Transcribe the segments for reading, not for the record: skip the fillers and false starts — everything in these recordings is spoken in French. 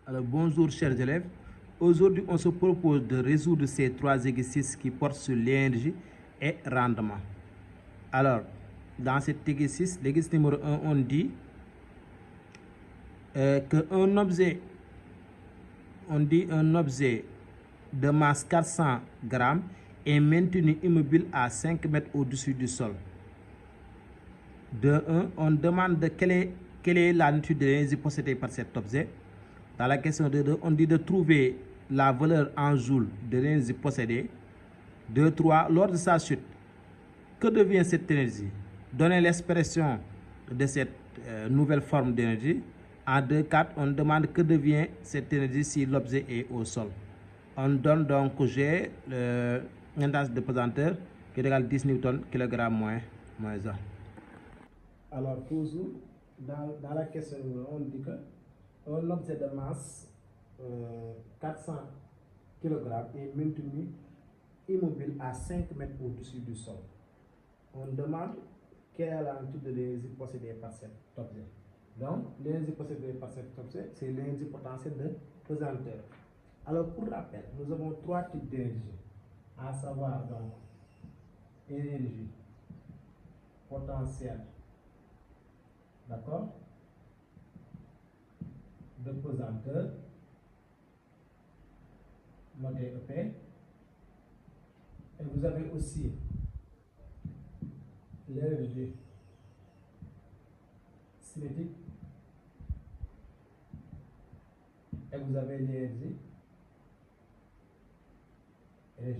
Alors bonjour chers élèves, aujourd'hui on se propose de résoudre ces trois exercices qui portent sur l'énergie et rendement. Alors dans cet exercice, l'exercice numéro 1, on dit qu'un objet, un objet de masse 400 grammes est maintenu immobile à 5 mètres au-dessus du sol. De 1, on demande quelle est la nature de l'énergie possédée par cet objet. Dans la question de 2, on dit de trouver la valeur en joules de l'énergie possédée. 2, 3, lors de sa chute, que devient cette énergie? Donnez l'expression de cette nouvelle forme d'énergie. En 2, 4, on demande que devient cette énergie si l'objet est au sol. On donne donc G, l'intensité de pesanteur, qui est égal à 10 Newton kg moins 1. Alors, toujours, dans la question, on dit qu'un objet de masse 400 kg est maintenu immobile à 5 mètres au-dessus du sol. On demande quelle est la nature de l'énergie possédée par cet objet. Donc, l'énergie possédée par cet objet, c'est l'énergie potentielle de pesanteur. Alors, pour rappel, nous avons trois types d'énergie, à savoir donc énergie potentielle, d'accord, de pesanteur, notée EP, et vous avez aussi l'énergie cinétique, et vous avez l'énergie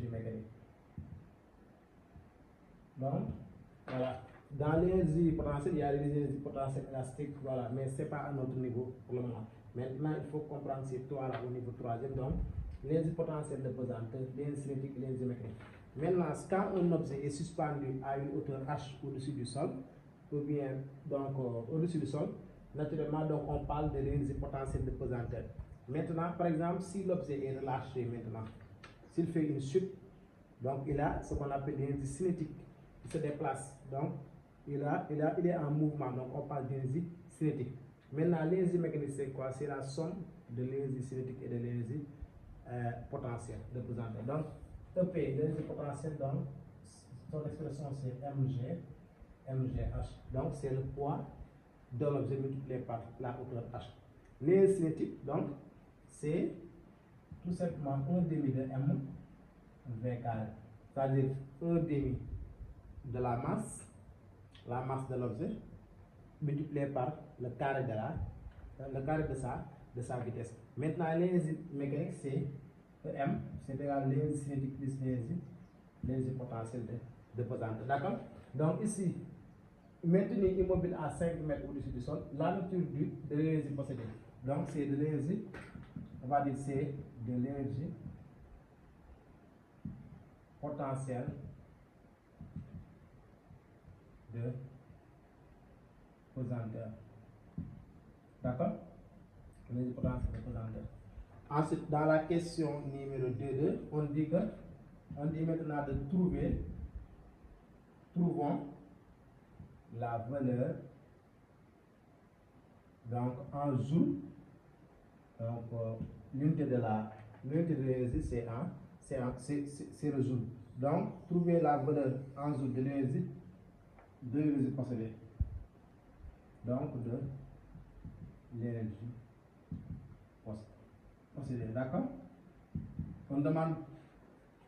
mécanique. Donc, voilà. Dans l'énergie potentielle, il y a l'énergie potentielle élastique, voilà, mais ce n'est pas à notre niveau pour le moment. Maintenant, il faut comprendre ces trois-là au niveau troisième. Donc, l'énergie potentielle de pesanteur, l'énergie cinétique et l'énergie mécanique. Maintenant, quand un objet est suspendu à une hauteur h au-dessus du sol, ou bien donc au-dessus du sol, naturellement, donc on parle de l'énergie potentielle de pesanteur. Maintenant, par exemple, si l'objet est relâché maintenant, s'il fait une chute, donc il a ce qu'on appelle l'énergie cinétique. Il se déplace, donc il est en mouvement, donc on parle d'énergie cinétique. Maintenant, l'énergie mécanique, c'est quoi? C'est la somme de l'énergie cinétique et de l'énergie potentielle de pesanteur. Donc, EP, l'énergie potentielle, donc, son expression c'est mgh. Donc, c'est le poids de l'objet multiplié par la hauteur h. L'énergie cinétique, donc, c'est tout simplement 1 demi de m v carré, c'est-à-dire 1 demi de la masse de l'objet, multiplié par le carré de sa vitesse. Maintenant, l'énergie mécanique, c'est EM, c'est égal à l'énergie cinétique plus l'énergie potentielle de pesanteur. D'accord? Donc, ici, maintenu immobile à 5 mètres au-dessus du sol, la nature de l'énergie possédée. Donc, c'est de l'énergie, on va dire c'est de l'énergie potentielle de pesanteur. D'accord? L'énergie potentielle de pesanteur. Ensuite, dans la question numéro 2, on dit maintenant de trouvons la valeur donc en joules. Donc l'unité de l'énergie c'est le joule. Donc trouver la valeur en joule de l'énergie possédée. Donc de l'énergie possédée, d'accord? On demande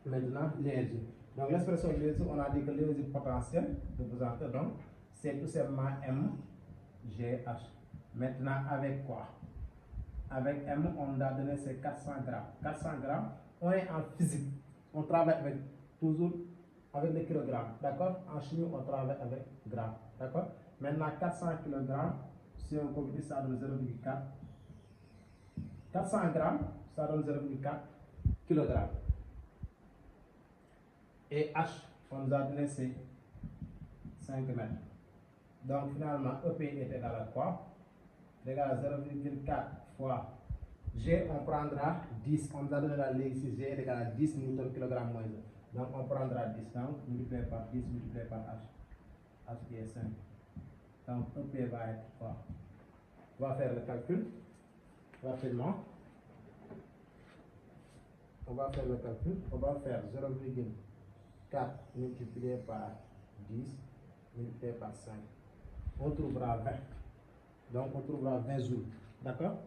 maintenant l'énergie. Donc l'expression de l'énergie, on a dit que l'énergie potentielle de pesanteur, donc c'est tout simplement mgh. Maintenant avec quoi? Avec M, on a donné c'est 400 grammes. 400 grammes, on est en physique. On travaille toujours avec les kilogrammes. D'accord? En chimie, on travaille avec grammes. D'accord? Maintenant, 400 kg, si on compte ça donne 0,4. 400 grammes, ça donne 0,4 kg. Et H, on nous a donné c'est 5 mètres. Donc finalement, EP est égal à quoi? Égal à 0,4 fois G, on prendra 10. On nous a donné la ligne ici, G est égal à 10 Newton kg moins 1. Donc on prendra 10. Donc multiplié par 10 multiplié par H. H qui est 5. Donc EP va être quoi? On va faire le calcul rapidement. on va faire le calcul, on va faire 0,4 multiplié par 10 multiplié par 5. On trouvera 20. Donc on trouvera 20 joules. D'accord?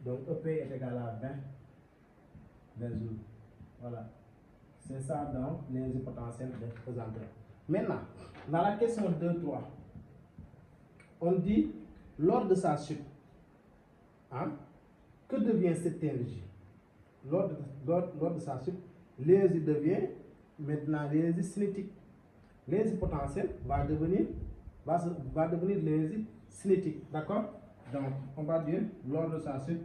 Donc EP est égal à 20 joules. Voilà. C'est ça donc l'énergie potentielle de pesanteur. Maintenant, dans la question 2-3, on dit lors de sa chute, hein, que devient cette énergie? Lors de sa chute, l'énergie devient maintenant l'énergie cinétique. L'énergie potentielle va devenir l'énergie cinétique. D'accord? Donc, on va dire lors de sa chute,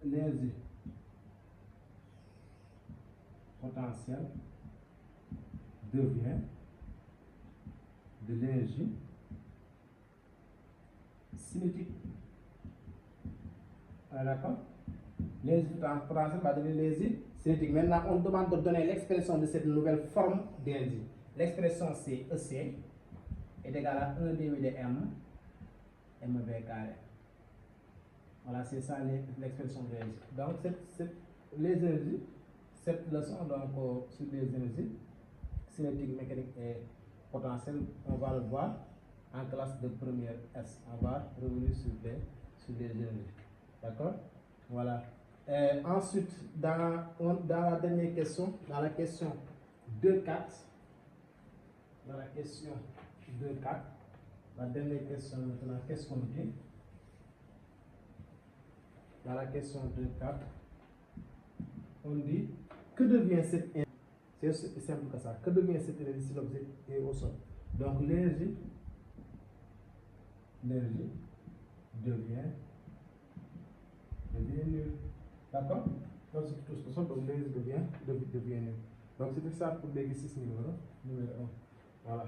l'énergie potentielle devient de l'énergie cinétique. D'accord? L'énergie potentielle va devenir l'énergie cinétique. Maintenant, on demande de donner l'expression de cette nouvelle forme d'énergie. L'expression c'est EC est égal à 1 demi de mv carré. Voilà, c'est ça l'expression de l'énergie. Donc, cette leçon donc, sur les énergies cinétiques, mécaniques et potentielles, on va le voir en classe de première S. On va revenir sur les énergies. D'accord? Voilà. Et ensuite, dans la dernière question, dans la question 2-4, la dernière question maintenant, qu'est-ce qu'on dit? Dans la question 2-4, on dit que devient cette énergie? C'est aussi simple que ça. Que devient cette énergie si l'objet est au sol? Donc l'énergie devient nulle. D'accord? Donc c'est tout ça. Donc l'énergie devient nulle. Donc c'était ça pour l'exercice numéro 1. Voilà.